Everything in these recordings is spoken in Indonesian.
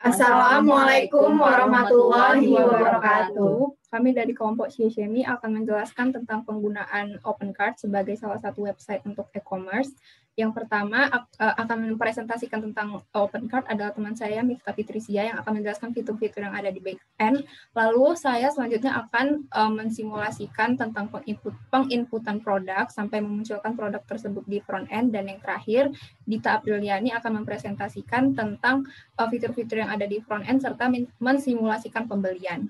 Assalamualaikum warahmatullahi wabarakatuh. Kami dari kelompok Shemi akan menjelaskan tentang penggunaan OpenCart sebagai salah satu website untuk e-commerce. Yang pertama akan mempresentasikan tentang OpenCart adalah teman saya, Miftah Fitrisia, yang akan menjelaskan fitur-fitur yang ada di back-end. Lalu saya selanjutnya akan mensimulasikan tentang penginputan produk sampai memunculkan produk tersebut di front-end. Dan yang terakhir, Dita Apriliani akan mempresentasikan tentang fitur-fitur yang ada di front-end serta mensimulasikan pembelian.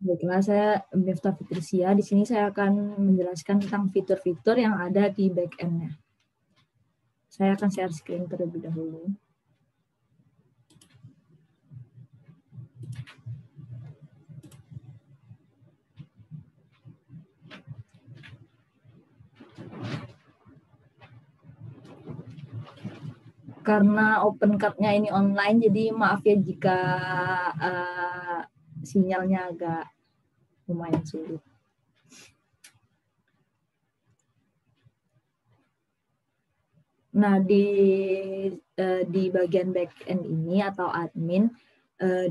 Baiklah, saya Miftah Fitrisia. Di sini saya akan menjelaskan tentang fitur-fitur yang ada di back-end-nya. Saya akan share screen terlebih dahulu. Karena OpenCart-nya ini online, jadi maaf ya jika sinyalnya agak lumayan sulit. Nah, di bagian back-end ini atau admin,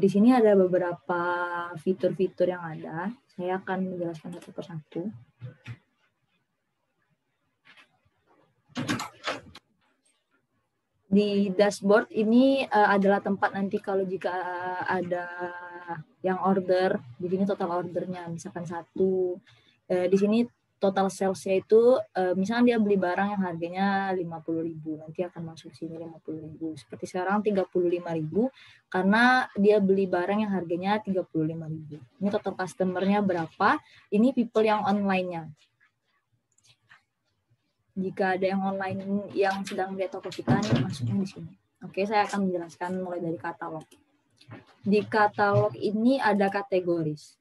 di sini ada beberapa fitur-fitur yang ada. Saya akan menjelaskan satu persatu. Di dashboard ini adalah tempat nanti kalau jika ada yang order, di sini total ordernya misalkan 1. Di sini total sales-nya itu misalkan dia beli barang yang harganya 50.000, nanti akan masuk sini 50.000. Seperti sekarang 35.000 karena dia beli barang yang harganya 35.000. Ini total customer-nya berapa? Ini people yang online-nya. Jika ada yang online yang sedang melihat toko kita, ini masuknya di sini. Oke, saya akan menjelaskan mulai dari katalog. Di katalog ini ada kategoris.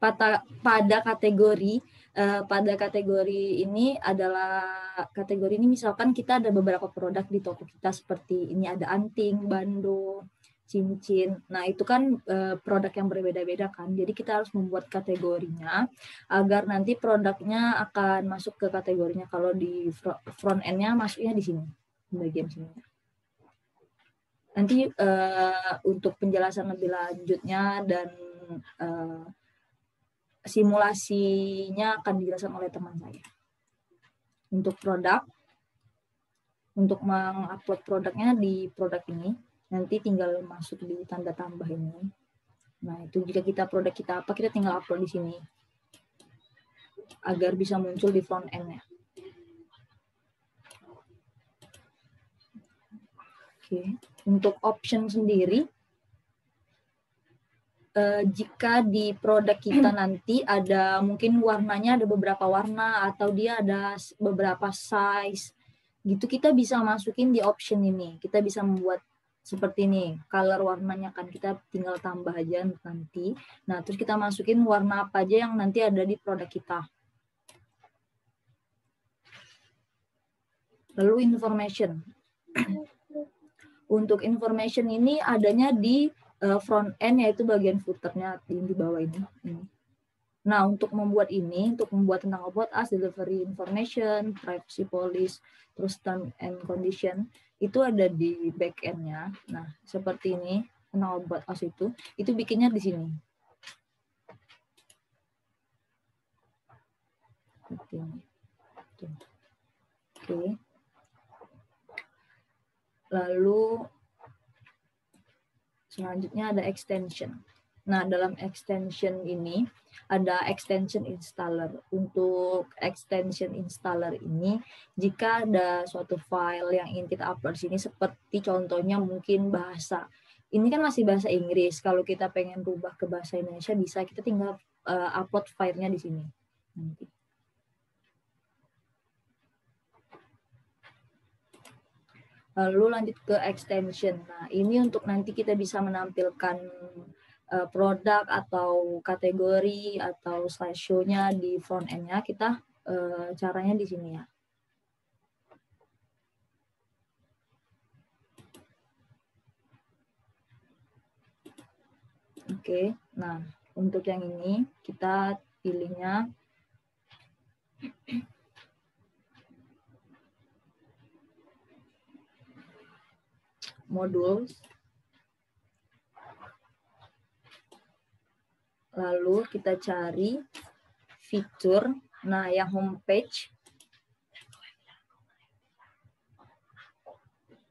Pada kategori ini adalah kategori ini misalkan kita ada beberapa produk di toko kita seperti ini ada anting, bando, cincin. Nah, itu kan produk yang berbeda-beda kan. Jadi kita harus membuat kategorinya agar nanti produknya akan masuk ke kategorinya. Kalau di front end-nya masuknya di sini, di bagian sini. Nanti untuk penjelasan lebih lanjutnya dan simulasinya akan dijelaskan oleh teman saya. Untuk produk, untuk mengupload produknya di produk ini, nanti tinggal masuk di tanda tambah ini. Nah, itu jika produk kita apa, kita tinggal upload di sini. Agar bisa muncul di front end-nya. Oke. Untuk option sendiri, jika di produk kita nanti ada mungkin warnanya ada beberapa warna atau dia ada beberapa size, gitu kita bisa masukin di option ini. Kita bisa membuat seperti ini, color warnanya kan kita tinggal tambah aja nanti. Nah, terus kita masukin warna apa aja yang nanti ada di produk kita. Lalu information. Untuk information ini adanya di front end, yaitu bagian footernya di bawah ini. Nah, untuk membuat tentang about us, delivery information, privacy policy, terus term and condition, itu ada di back end-nya. Nah, seperti ini, tentang about us itu bikinnya di sini. Seperti ini. Oke. Lalu, selanjutnya ada extension. Nah, dalam extension ini ada extension installer. Untuk extension installer ini, jika ada suatu file yang ingin kita upload di sini, seperti contohnya mungkin bahasa. Ini kan masih bahasa Inggris. Kalau kita pengen rubah ke bahasa Indonesia, bisa kita tinggal upload filenya di sini. Nanti. Lalu lanjut ke extension. Nah, ini untuk nanti kita bisa menampilkan produk atau kategori atau slideshow-nya di front end-nya. Kita caranya di sini ya. Oke, nah untuk yang ini kita pilihnya modul. Lalu kita cari fitur. Nah, yang homepage.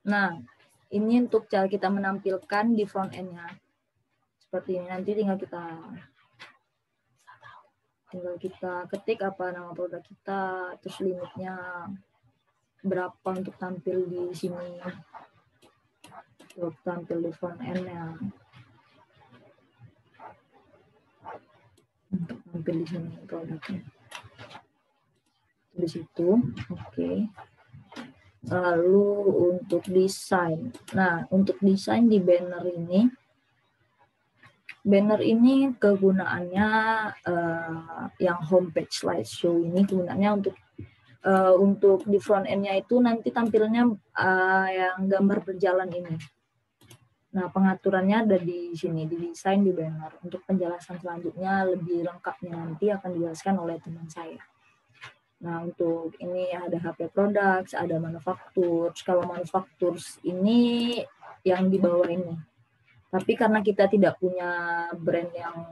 Nah, ini untuk cara kita menampilkan di front end-nya. Seperti ini. Nanti tinggal kita ketik apa nama produk kita, terus limitnya berapa untuk tampil di sini, untuk tampil di front end-nya, untuk tampil di sini produknya. Di situ, oke. Lalu untuk desain. Nah, untuk desain di banner ini kegunaannya yang homepage slideshow ini kegunaannya untuk di front end-nya itu nanti tampilnya yang gambar berjalan ini. Nah, pengaturannya ada di sini, di desain di banner. Untuk penjelasan selanjutnya lebih lengkapnya nanti akan dijelaskan oleh teman saya. Nah, untuk ini ada HP Products, ada Manufactures. Kalau Manufactures ini yang di bawah ini. Tapi karena kita tidak punya brand yang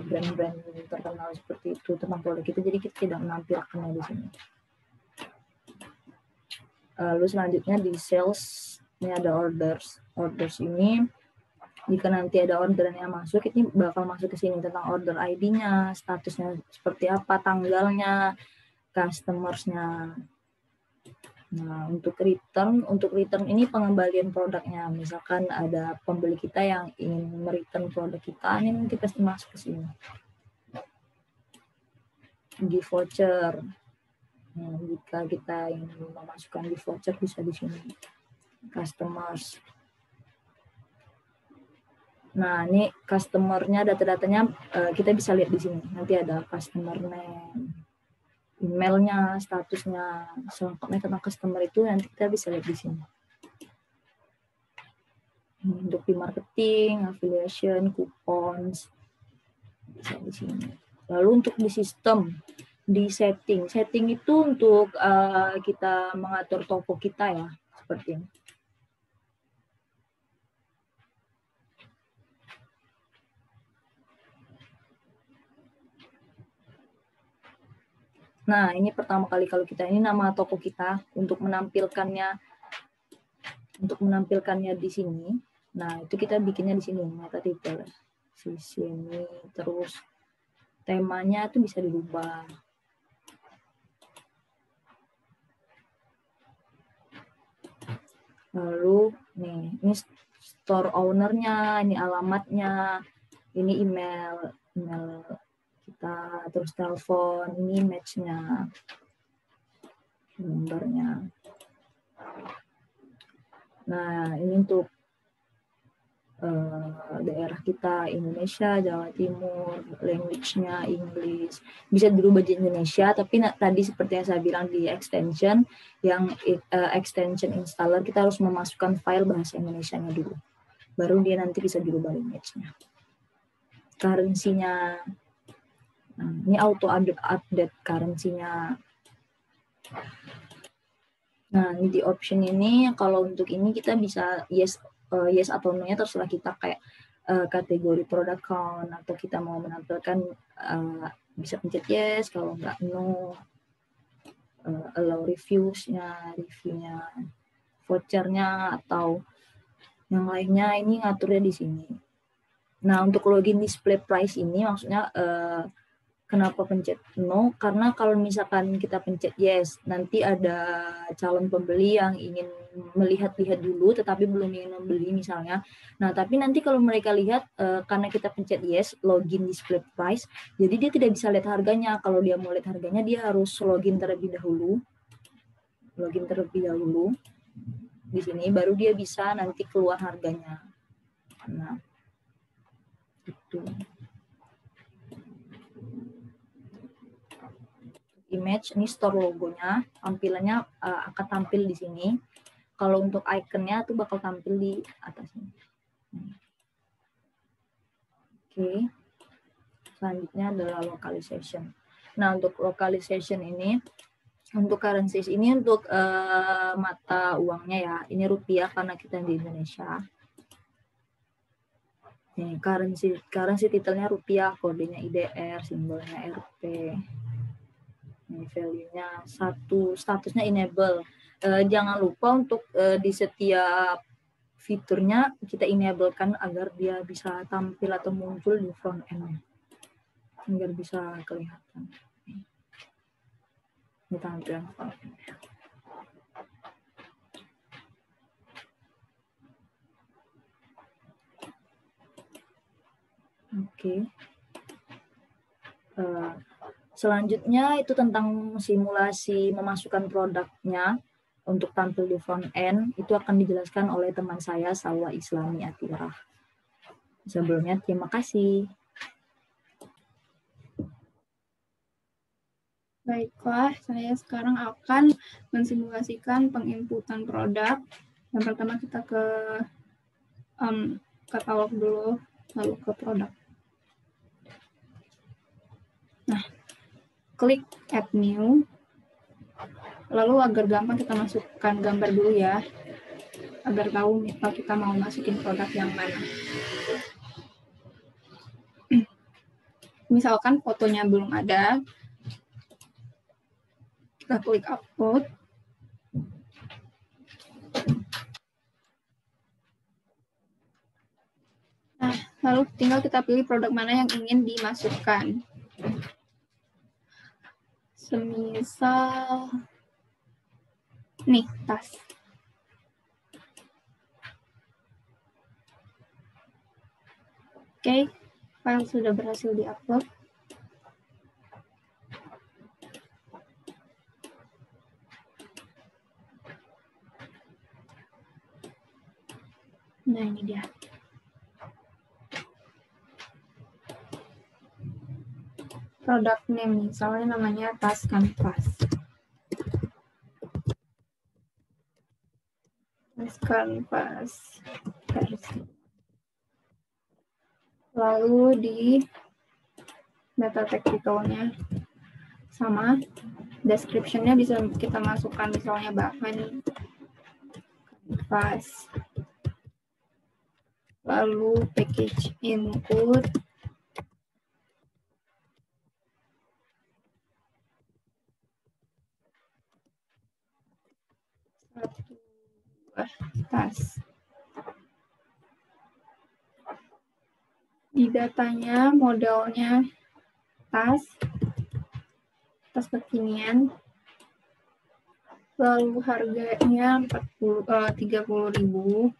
brand-brand terkenal seperti itu tentang produk itu, jadi kita tidak menampilkannya di sini. Lalu selanjutnya di sales, ini ada orders. Orders ini, jika nanti ada orderan yang masuk, ini bakal masuk ke sini tentang order ID-nya, statusnya seperti apa, tanggalnya, customers-nya. Nah, untuk return ini pengembalian produknya. Misalkan ada pembeli kita yang ingin mereturn produk kita, ini nanti pasti masuk ke sini. Gift voucher. Nah, jika kita ingin memasukkan gift voucher bisa di sini. Customers. Nah, ini customer-nya, data-datanya kita bisa lihat di sini. Nanti ada customer name, emailnya, statusnya, selengkapnya tentang customer itu nanti kita bisa lihat di sini. Untuk di marketing, affiliation, coupons, bisa di sini. Lalu untuk di sistem, di setting itu untuk kita mengatur toko kita ya, seperti ini. Nah, ini pertama kali kalau kita ini nama toko kita untuk menampilkannya di sini. Nah, itu kita bikinnya di sini metatitle. Sini terus temanya itu bisa dirubah. Lalu nih, ini store owner-nya, ini alamatnya, ini email kita, terus telepon, ini match-nya, nomornya. Nah, ini untuk daerah kita, Indonesia, Jawa Timur, language-nya English. Bisa dirubah di Indonesia, tapi tadi seperti yang saya bilang di extension, yang extension installer, kita harus memasukkan file bahasa Indonesia-nya dulu. Baru dia nanti bisa dirubah language-nya. Currency-nya, nah, ini auto update currency-nya. Nah, ini di option ini, kalau untuk ini kita bisa yes atau no-nya terserah kita, kayak kategori product count, atau kita mau menampilkan bisa pencet yes, kalau enggak no, allow reviewnya, vouchernya, atau yang lainnya, ini ngaturnya di sini. Nah, untuk login display price ini maksudnya kenapa pencet no? Karena kalau misalkan kita pencet yes, nanti ada calon pembeli yang ingin melihat-lihat dulu, tetapi belum ingin membeli misalnya. Nah, tapi nanti kalau mereka lihat, karena kita pencet yes, login display price, jadi dia tidak bisa lihat harganya. Kalau dia mau lihat harganya, dia harus login terlebih dahulu. Di sini, baru dia bisa nanti keluar harganya. Nah, itu. Image, ini store logonya, tampilannya akan tampil di sini. Kalau untuk ikonnya tuh bakal tampil di atas ini. Oke. Selanjutnya adalah localization. Nah, untuk localization ini Untuk currencies ini untuk mata uangnya ya. Ini rupiah karena kita di Indonesia. Nih, currency titelnya rupiah, kodenya IDR, simbolnya RP. Ini value-nya 1, statusnya enable. Jangan lupa untuk di setiap fiturnya kita enablekan agar dia bisa tampil atau muncul di front end, agar bisa kelihatan. Ini tampilan front end. Oke. Selanjutnya itu tentang simulasi memasukkan produknya untuk tampil di front end. Itu akan dijelaskan oleh teman saya, Salwa Islami Atirah. Sebelumnya, terima kasih. Baiklah, saya sekarang akan mensimulasikan penginputan produk. Yang pertama kita ke katalog dulu, lalu ke produk. Nah, klik Add New. Lalu agar gampang kita masukkan gambar dulu ya, agar tahu kita mau masukin produk yang mana. Misalkan fotonya belum ada, kita klik upload. Nah, lalu tinggal kita pilih produk mana yang ingin dimasukkan. Semisal nih, tas. Oke, file sudah berhasil diupload. Nah, ini dia. Produk name, misalnya namanya tas kanvas. Tas kanvas versi. Lalu di data technical-nya sama, description-nya bisa kita masukkan misalnya bahan kanvas. Lalu package input. Tas. Di datanya modelnya tas kekinian, lalu harganya 30.000.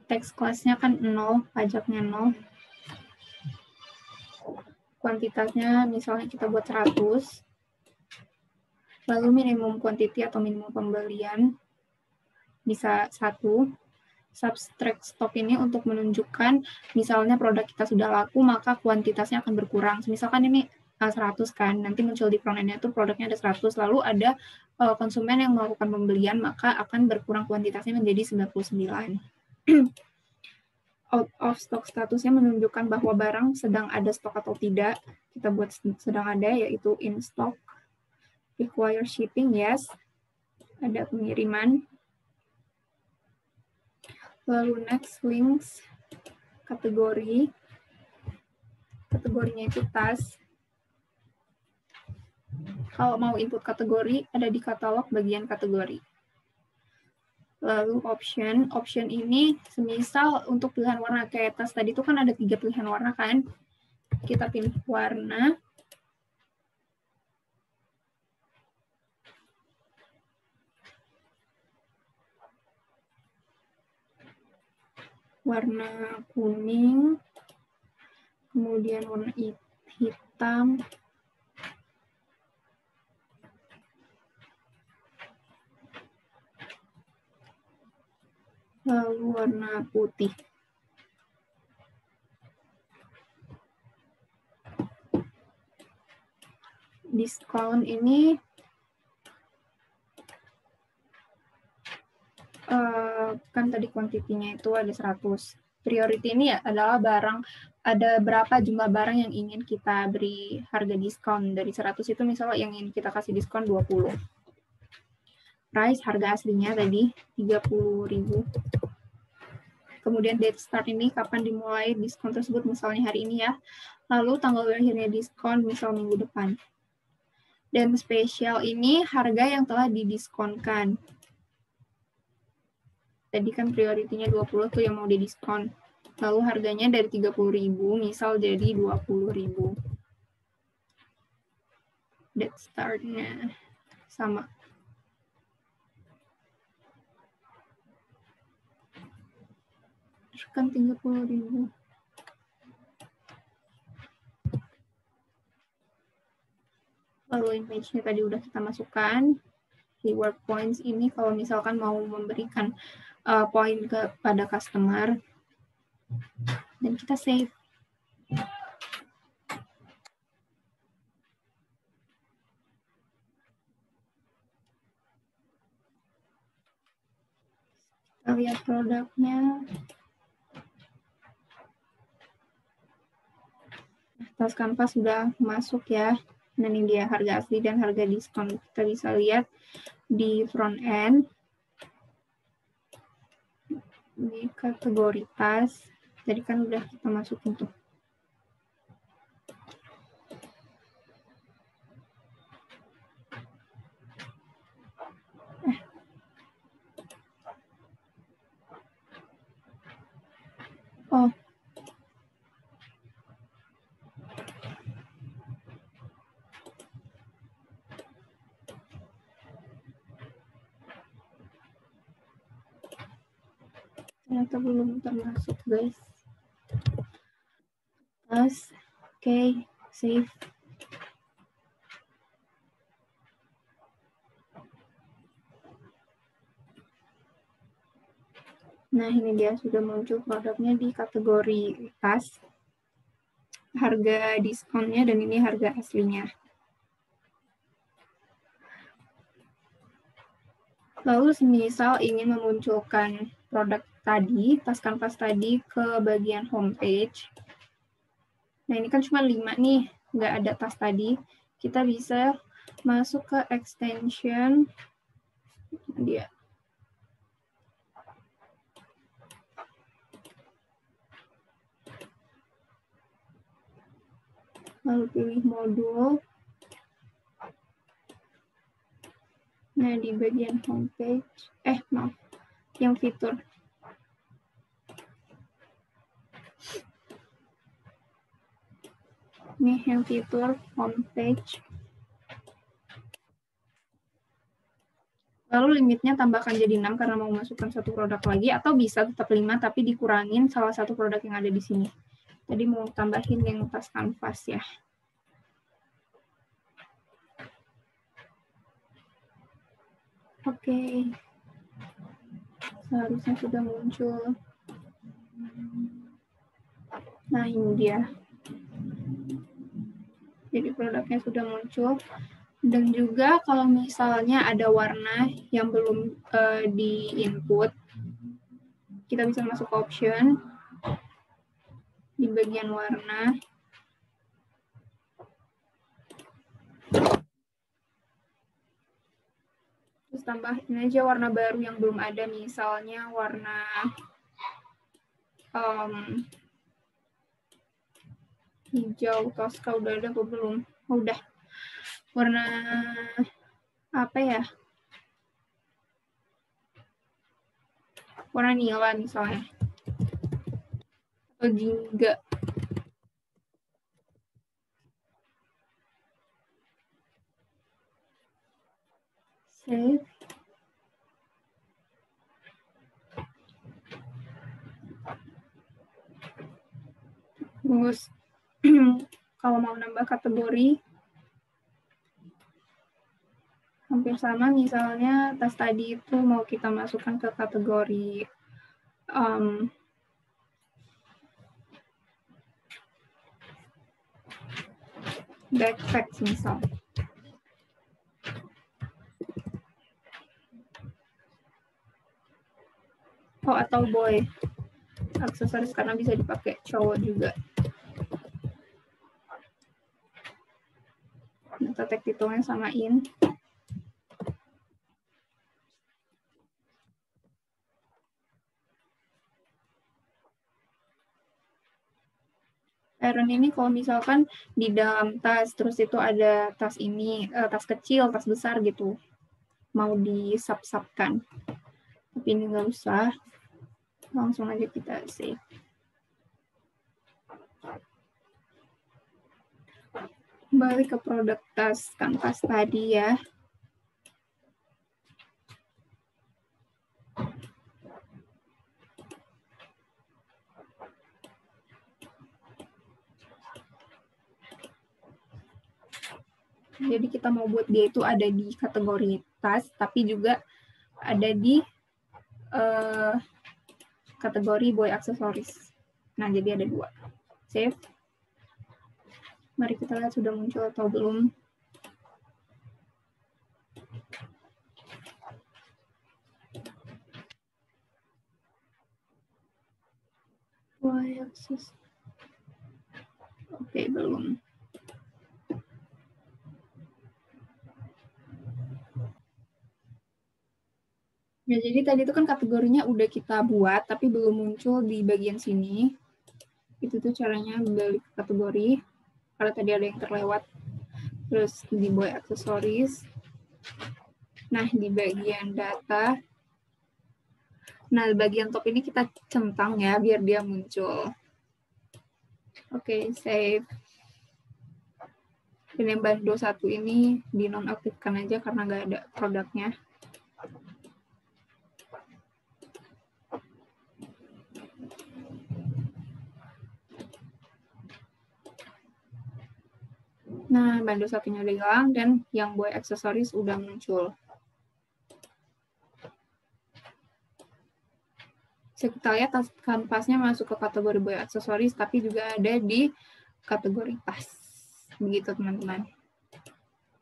Teks kelasnya kan 0, pajaknya 0. Kuantitasnya misalnya kita buat 100. Lalu minimum quantity atau minimum pembelian bisa 1. Subtract stock ini untuk menunjukkan misalnya produk kita sudah laku, maka kuantitasnya akan berkurang. Misalkan ini 100 kan, nanti muncul di front end-nya itu produknya ada 100, lalu ada konsumen yang melakukan pembelian, maka akan berkurang kuantitasnya menjadi 99. Out of stock statusnya menunjukkan bahwa barang sedang ada stok atau tidak. Kita buat sedang ada, yaitu in stock. Require shipping, yes. Ada pengiriman. Lalu next, links, kategori. Kategorinya itu tas. Kalau mau input kategori, ada di katalog bagian kategori. Lalu option ini semisal untuk pilihan warna kayak tas tadi itu kan ada 3 pilihan warna kan. Kita pilih warna. Warna kuning, kemudian warna hitam, lalu warna putih. Diskon ini kan tadi kuantitinya itu ada 100. priority ini adalah barang, ada berapa jumlah barang yang ingin kita beri harga diskon. Dari 100 itu misalnya yang ingin kita kasih diskon 20. Price, harga aslinya tadi 30.000. Kemudian date start ini kapan dimulai diskon tersebut, misalnya hari ini ya. Lalu tanggal berakhirnya diskon, misal minggu depan. Dan spesial ini harga yang telah didiskonkan. Tadi kan prioritinya 20 tuh yang mau didiskon. Lalu harganya dari 30.000 misal jadi 20.000. Date start-nya sama. Kan 30.000. Lalu image-nya tadi udah kita masukkan. Reward points ini kalau misalkan mau memberikan poin kepada customer. Dan kita save. Kita lihat produknya. Tas kanvas sudah masuk ya. Dan ini dia harga asli dan harga diskon. Kita bisa lihat di front end. Di kategori tas. Tadi kan udah kita masukin tuh. Oh. Ternyata belum termasuk, guys. Tas. Oke, save. Nah, ini dia sudah muncul produknya di kategori tas. Harga diskonnya dan ini harga aslinya. Lalu semisal ingin memunculkan produk tadi, tas kanvas tadi ke bagian homepage. Nah, ini kan cuma 5 nih, nggak ada tas tadi. Kita bisa masuk ke extension. Dia. Lalu pilih modul. Nah, di bagian homepage, maaf, yang fitur. Ini yang fitur homepage. Lalu limitnya tambahkan jadi 6 karena mau masukkan satu produk lagi, atau bisa tetap 5 tapi dikurangin salah satu produk yang ada di sini. Jadi mau tambahin yang tas kanvas ya. Oke. Seharusnya sudah muncul. Nah, ini dia. Jadi produknya sudah muncul. Dan juga kalau misalnya ada warna yang belum di-input, kita bisa masuk option di bagian warna. Terus tambahin aja warna baru yang belum ada, misalnya warna hijau Tosca. Udah ada apa belum? Oh, udah. Warna apa ya? Warna nila misalnya. Atau jingga. Save. Terus kalau mau nambah kategori hampir sama, misalnya tas tadi itu mau kita masukkan ke kategori backpack misal. Oh, atau boy. aksesoris karena bisa dipakai cowok juga. Nah, tag titelnya samain. Iron ini kalau misalkan di dalam tas, terus itu ada tas ini, tas kecil, tas besar gitu, mau disap-sapkan. Tapi ini nggak usah, langsung aja kita save. Kembali ke produk tas kanvas tadi ya. Jadi kita mau buat dia itu ada di kategori tas, tapi juga ada di kategori boy aksesoris. Nah, jadi ada 2. Save. Mari kita lihat sudah muncul atau belum. Boy aksesoris. Oke, belum. Ya, jadi tadi itu kan kategorinya udah kita buat, tapi belum muncul di bagian sini. Itu tuh caranya balik ke kategori. Kalau tadi ada yang terlewat. Terus di boy aksesoris. Nah, di bagian data. Nah, bagian top ini kita centang ya, biar dia muncul. Oke, save. Dan yang bando 1 ini dinonaktifkan aja karena nggak ada produknya. Nah, bando 1-nya udah hilang dan yang boy aksesoris udah muncul. Kita lihat tas kanvasnya masuk ke kategori boy aksesoris, tapi juga ada di kategori tas. Begitu, teman-teman.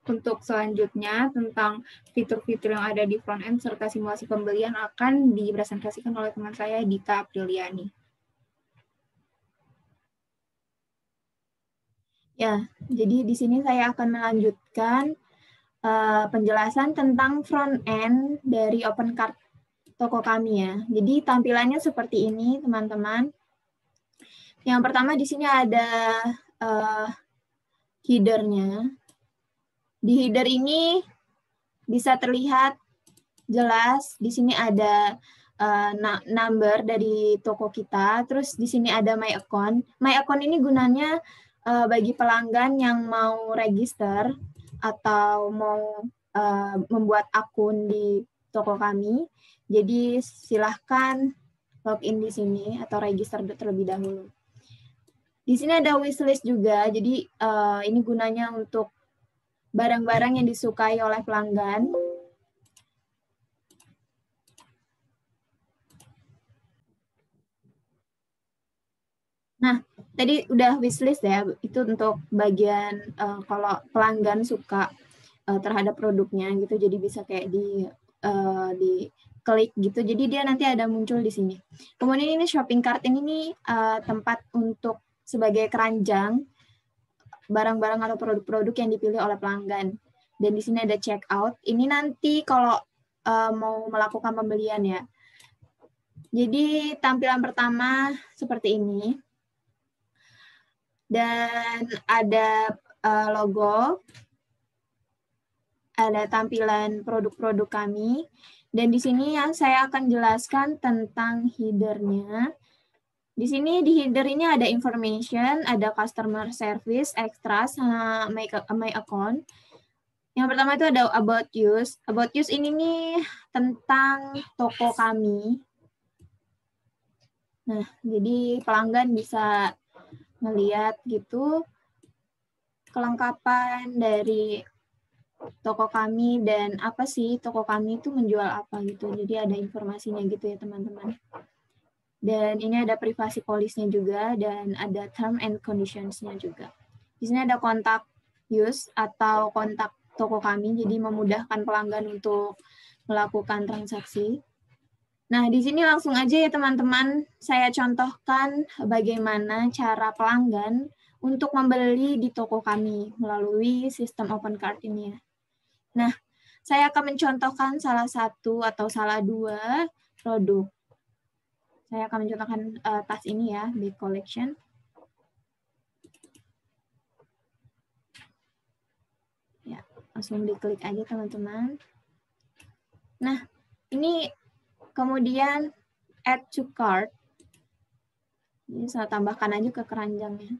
Untuk selanjutnya, tentang fitur-fitur yang ada di front end serta simulasi pembelian akan dipresentasikan oleh teman saya, Dita Apriliani. Ya, jadi di sini saya akan melanjutkan penjelasan tentang front end dari OpenCart toko kami ya. Jadi tampilannya seperti ini, teman-teman. Yang pertama di sini ada header-nya. Di header ini bisa terlihat jelas. Di sini ada number dari toko kita. Terus di sini ada my account. My account ini gunanya bagi pelanggan yang mau register atau mau membuat akun di toko kami. Jadi silahkan login di sini atau register terlebih dahulu. Di sini ada wishlist juga. Jadi ini gunanya untuk barang-barang yang disukai oleh pelanggan. Nah, tadi udah wishlist ya, itu untuk bagian kalau pelanggan suka terhadap produknya gitu, jadi bisa kayak di klik gitu, jadi dia nanti ada muncul di sini. Kemudian ini shopping cart ini tempat untuk sebagai keranjang barang-barang atau produk-produk yang dipilih oleh pelanggan. Dan di sini ada check out. Ini nanti kalau mau melakukan pembelian ya. Jadi tampilan pertama seperti ini. Dan ada logo, ada tampilan produk-produk kami, dan di sini yang saya akan jelaskan tentang header-nya. Di sini di header ini ada information, ada customer service, extras, sama my account. Yang pertama itu ada about use. About use ini nih tentang toko kami. Nah, jadi pelanggan bisa ngelihat gitu kelengkapan dari toko kami dan apa sih toko kami itu menjual apa gitu. Jadi ada informasinya gitu ya teman-teman. Dan ini ada privasi policy-nya juga dan ada term and conditions-nya juga. Di sini ada kontak use atau kontak toko kami, jadi memudahkan pelanggan untuk melakukan transaksi. Nah, di sini langsung aja ya teman-teman, saya contohkan bagaimana cara pelanggan untuk membeli di toko kami melalui sistem OpenCart ini ya. Nah, saya akan mencontohkan salah satu atau salah dua produk. Saya akan mencontohkan tas ini ya, Big Collection. Ya, langsung diklik aja teman-teman. Nah, ini kemudian add to cart. Ini saya tambahkan aja ke keranjangnya.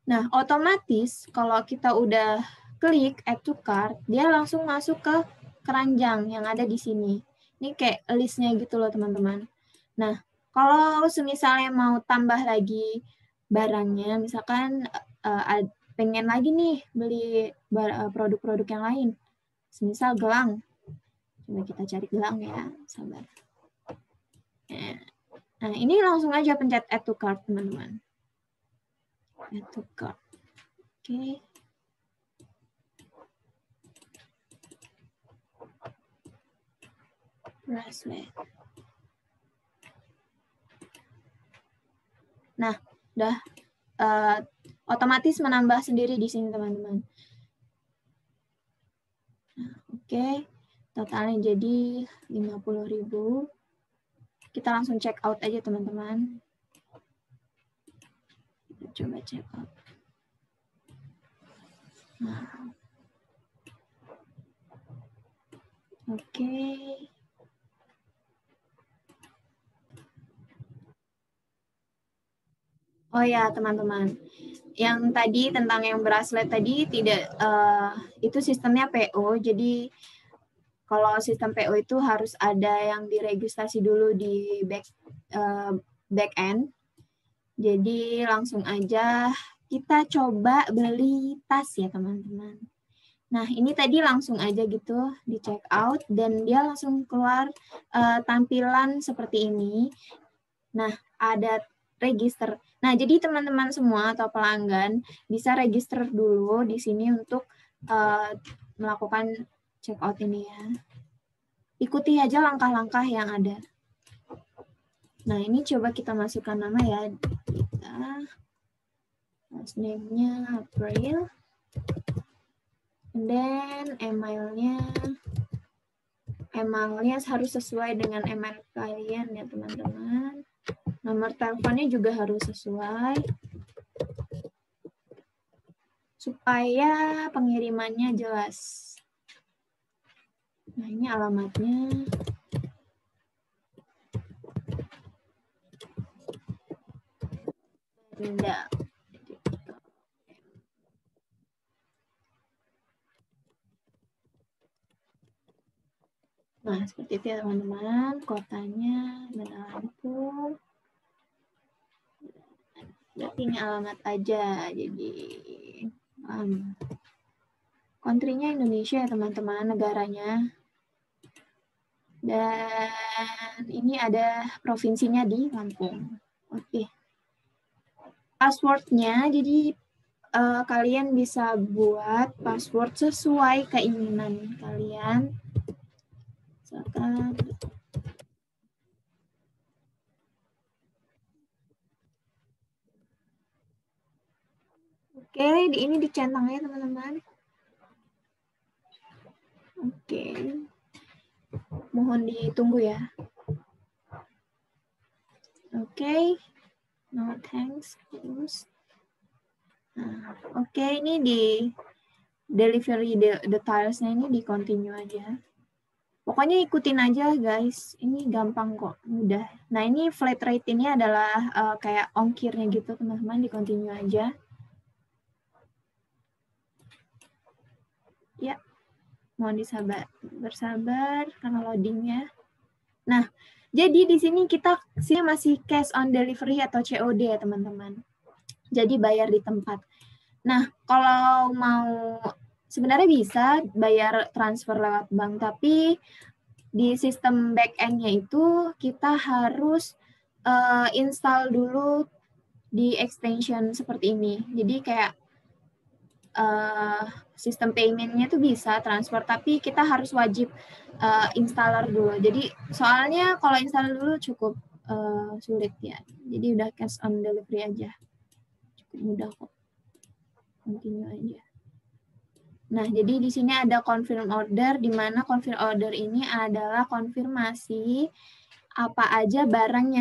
Nah, otomatis kalau kita udah klik add to cart, dia langsung masuk ke keranjang yang ada di sini. Ini kayak listnya gitu loh teman-teman. Nah, kalau misalnya mau tambah lagi barangnya, misalkan pengen lagi nih beli produk-produk yang lain. Misal gelang. Coba kita cari gelang ya, sabar. Nah, ini langsung aja pencet add to cart, teman-teman. Add to cart. Oke. Bracelet. Nah, udah otomatis menambah sendiri di sini, teman-teman. Nah, oke. Totalnya jadi 50.000. Kita langsung check out aja, teman-teman. Kita coba check out. Nah. Oke. Oh ya, teman-teman. Yang tadi tentang yang bracelet tadi tidak itu sistemnya PO. Jadi kalau sistem PO itu harus ada yang diregistrasi dulu di back end. Jadi langsung aja kita coba beli tas ya teman-teman. Nah ini tadi langsung aja gitu di check out dan dia langsung keluar tampilan seperti ini. Nah ada register. Nah jadi teman-teman semua atau pelanggan bisa register dulu di sini untuk melakukan check out ini ya. Ikuti aja langkah-langkah yang ada. Nah, ini coba kita masukkan nama ya. Kita last name-nya April. And then emailnya harus sesuai dengan email kalian ya, teman-teman. Nomor teleponnya juga harus sesuai. Supaya pengirimannya jelas. Nah, ini alamatnya. Benda. Nah, seperti itu ya teman-teman. Kotanya Bandar Lampung. Berarti ini alamat aja. Jadi, country-nya Indonesia ya teman-teman, negaranya. Dan ini ada provinsinya di Lampung. Oke. Password-nya, jadi kalian bisa buat password sesuai keinginan kalian. Misalkan oke, ini dicentang ya teman-teman. Oke. Mohon ditunggu ya. Oke. No thanks. Terus. Nah, oke, ini di delivery detailsnya ini di continue aja. Pokoknya ikutin aja guys, ini gampang kok, mudah. Nah ini flat rate ini adalah kayak ongkirnya gitu teman-teman, di continue aja. Ya, mohon bersabar karena loadingnya. Nah, jadi di sini kita masih cash on delivery atau COD ya teman-teman. Jadi bayar di tempat. Nah, kalau mau sebenarnya bisa bayar transfer lewat bank, tapi di sistem back end-nya itu kita harus install dulu di extension seperti ini. Jadi kayak sistem payment-nya tuh bisa transfer, tapi kita harus wajib installer dulu. Jadi soalnya kalau installer dulu cukup sulit ya. Jadi udah cash on delivery aja. Cukup mudah kok. Continue aja. Nah, jadi di sini ada confirm order, di mana confirm order ini adalah konfirmasi apa aja barang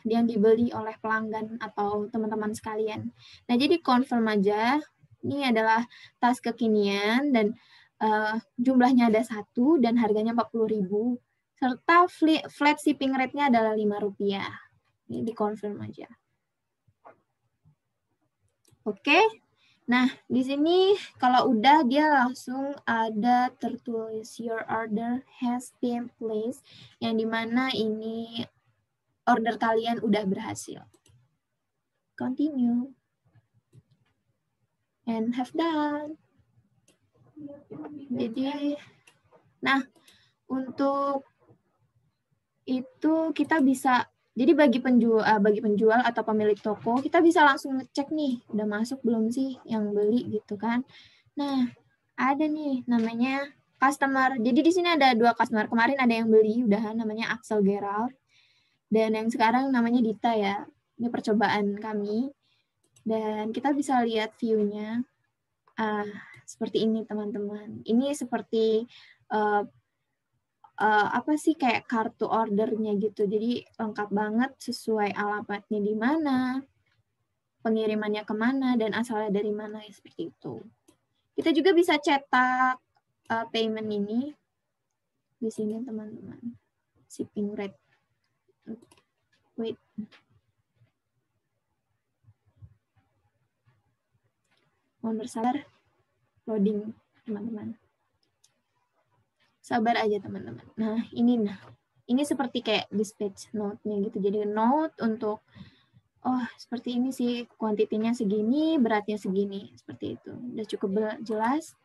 yang dibeli oleh pelanggan atau teman-teman sekalian. Nah, jadi confirm aja. Ini adalah tas kekinian dan jumlahnya ada 1 dan harganya 40.000 serta flat shipping rate-nya adalah Rp5. Ini di-confirm aja. Oke. Nah, di sini kalau udah dia langsung ada tertulis your order has been placed, yang dimana ini order kalian udah berhasil. Continue. And have done. Jadi, nah untuk itu kita bisa, jadi bagi penjual atau pemilik toko, kita bisa langsung ngecek nih, udah masuk belum sih yang beli gitu kan. Nah, ada nih namanya customer. Jadi di sini ada 2 customer. Kemarin ada yang beli udahan namanya Axel Gerald. Dan yang sekarang namanya Dita ya. Ini percobaan kami. Dan kita bisa lihat view-nya. Seperti ini teman-teman. Ini seperti apa sih kayak kartu ordernya gitu. Jadi lengkap banget sesuai alamatnya di mana, pengirimannya kemana, dan asalnya dari mana, ya seperti itu. Kita juga bisa cetak payment ini di sini teman-teman. Shipping rate. Wait. Mohon bersabar. Loading teman-teman. Sabar aja teman-teman. Nah, ini seperti kayak dispatch note-nya gitu. Jadi note untuk seperti ini sih, kuantitinya segini, beratnya segini, seperti itu. Udah cukup jelas.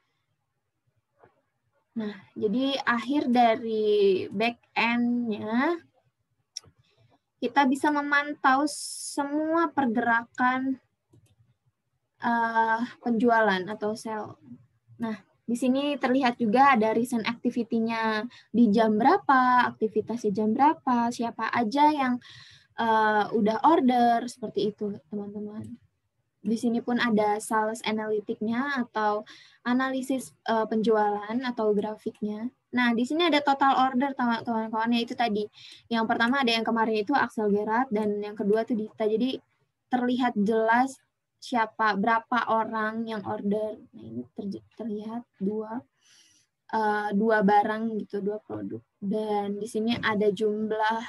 Nah, jadi akhir dari back end-nya kita bisa memantau semua pergerakan penjualan atau sell. Nah, di sini terlihat juga ada recent activity-nya di jam berapa, aktivitasnya jam berapa, siapa aja yang udah order, seperti itu teman-teman. Di sini pun ada sales analytic-nya atau analisis penjualan atau grafiknya. Nah, di sini ada total order kawan-kawan, itu tadi. Yang pertama ada yang kemarin itu Axel Gerard dan yang kedua itu Dita. Jadi terlihat jelas berapa orang yang order. Nah, ini terlihat dua barang gitu, 2 produk. Dan di sini ada jumlah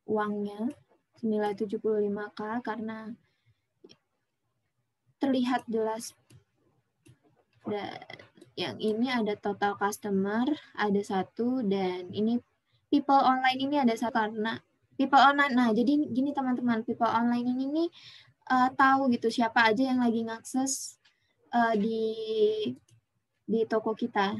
uangnya senilai 75K karena terlihat jelas. Dan yang ini ada total customer, ada 1, dan ini people online ini ada 1 karena people online. Nah, jadi gini teman-teman, people online ini nih tahu gitu siapa aja yang lagi ngakses di toko kita.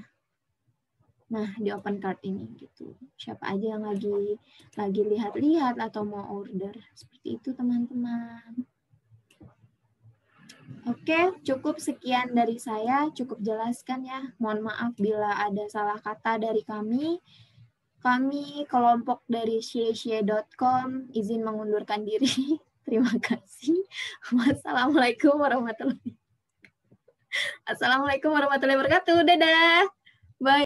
Nah, di open cart ini gitu. Siapa aja yang lagi lihat-lihat atau mau order. Seperti itu teman-teman. Oke, cukup sekian dari saya. Cukup jelaskan ya. Mohon maaf bila ada salah kata dari kami. Kami kelompok dari Xie.com izin mengundurkan diri. Terima kasih. Wassalamualaikum warahmatullahi wabarakatuh. Dadah. Bye.